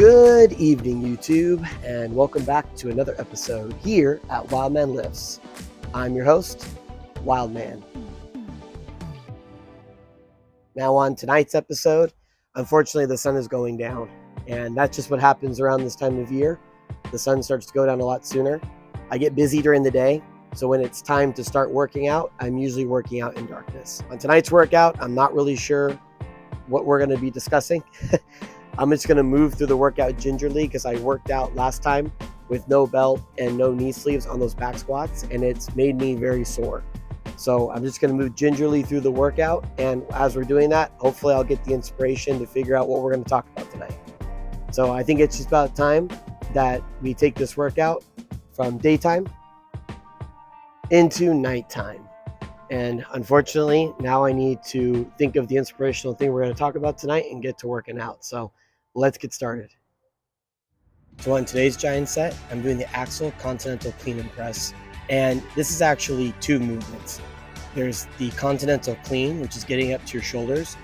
Good evening, YouTube, and welcome back to another episode here at WILDMAN Lifts. I'm your host, WILDMAN. Now on tonight's episode, unfortunately the sun is going down, and that's just what happens around this time of year. The sun starts to go down a lot sooner. I get busy during the day, so when it's time to start working out, I'm usually working out in darkness. On tonight's workout, I'm not really sure what we're going to be discussing. I'm just going to move through the workout gingerly because I worked out last time with no belt and no knee sleeves on those back squats, and it's made me very sore. So I'm just going to move gingerly through the workout, and as we're doing that, hopefully I'll get the inspiration to figure out what we're going to talk about tonight. So I think it's just about time that we take this workout from daytime into nighttime. And unfortunately, now I need to think of the inspirational thing we're going to talk about tonight and get to working out. So let's get started. So on today's giant set, I'm doing the Axle Continental Clean and Press. And this is actually two movements. There's the Continental Clean, which is getting up to your shoulders.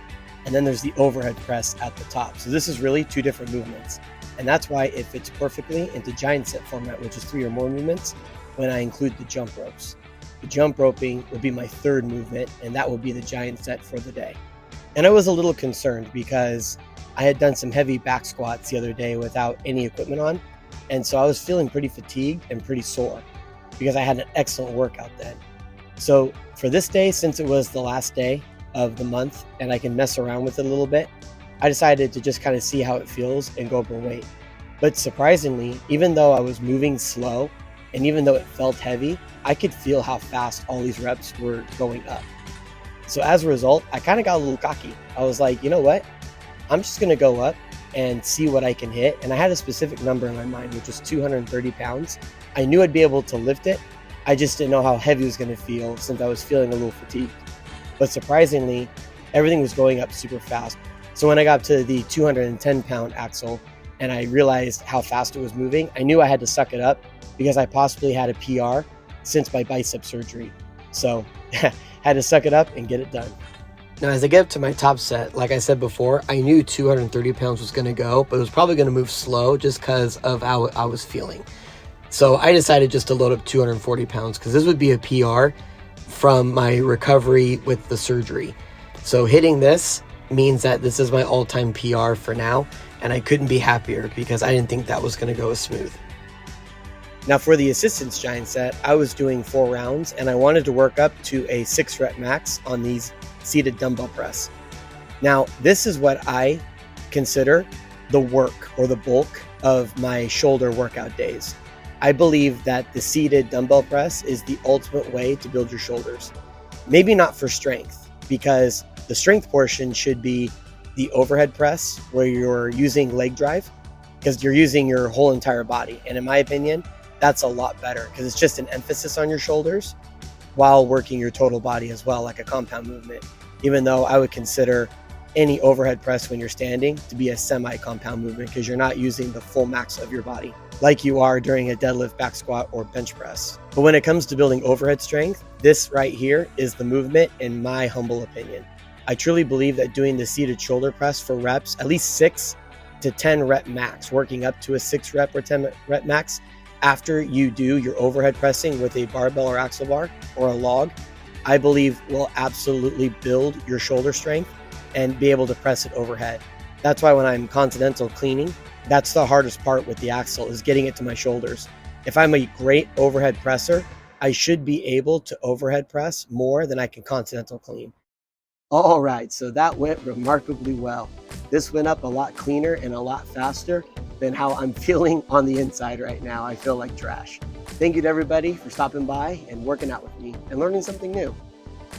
And then there's the overhead press at the top. So this is really two different movements. And that's why it fits perfectly into giant set format, which is 3 or more movements when I include the jump ropes. The jump roping will be my third movement, and that will be the giant set for the day. And I was a little concerned because I had done some heavy back squats the other day without any equipment on. And so I was feeling pretty fatigued and pretty sore because I had an excellent workout then. So for this day, since it was the last day of the month and I can mess around with it a little bit, I decided to just kind of see how it feels and go up in weight. But surprisingly, even though I was moving slow and even though it felt heavy, I could feel how fast all these reps were going up. So as a result, I kind of got a little cocky. I was like, you know what? I'm just going to go up and see what I can hit. And I had a specific number in my mind, which was 230 pounds. I knew I'd be able to lift it. I just didn't know how heavy it was going to feel since I was feeling a little fatigued. But surprisingly, everything was going up super fast. So when I got to the 210 pound axle and I realized how fast it was moving, I knew I had to suck it up because I possibly had a PR since my bicep surgery. So had to suck it up and get it done. Now, as I get up to my top set, like I said before, I knew 230 pounds was going to go, but it was probably going to move slow just because of how I was feeling. So I decided just to load up 240 pounds because this would be a PR from my recovery with the surgery. So hitting this means that this is my all-time PR for now, and I couldn't be happier because I didn't think that was going to go as smooth. Now for the assistance giant set, I was doing 4 rounds and I wanted to work up to a 6 rep max on these seated dumbbell press. Now this is what I consider the work or the bulk of my shoulder workout days. I believe that the seated dumbbell press is the ultimate way to build your shoulders. Maybe not for strength, because the strength portion should be the overhead press where you're using leg drive because you're using your whole entire body. And in my opinion, that's a lot better because it's just an emphasis on your shoulders while working your total body as well, like a compound movement. Even though I would consider any overhead press when you're standing to be a semi-compound movement because you're not using the full max of your body like you are during a deadlift, back squat, or bench press. But when it comes to building overhead strength, this right here is the movement in my humble opinion. I truly believe that doing the seated shoulder press for reps, at least 6 to 10 rep max, working up to a 6 rep or 10 rep max, after you do your overhead pressing with a barbell or axle bar or a log, I believe will absolutely build your shoulder strength and be able to press it overhead. That's why when I'm Continental cleaning, that's the hardest part with the axle is getting it to my shoulders. If I'm a great overhead presser, I should be able to overhead press more than I can Continental clean. All right, so that went remarkably well. This went up a lot cleaner and a lot faster than how I'm feeling on the inside right now. I feel like trash. Thank you to everybody for stopping by and working out with me and learning something new.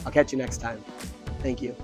I'll catch you next time. Thank you.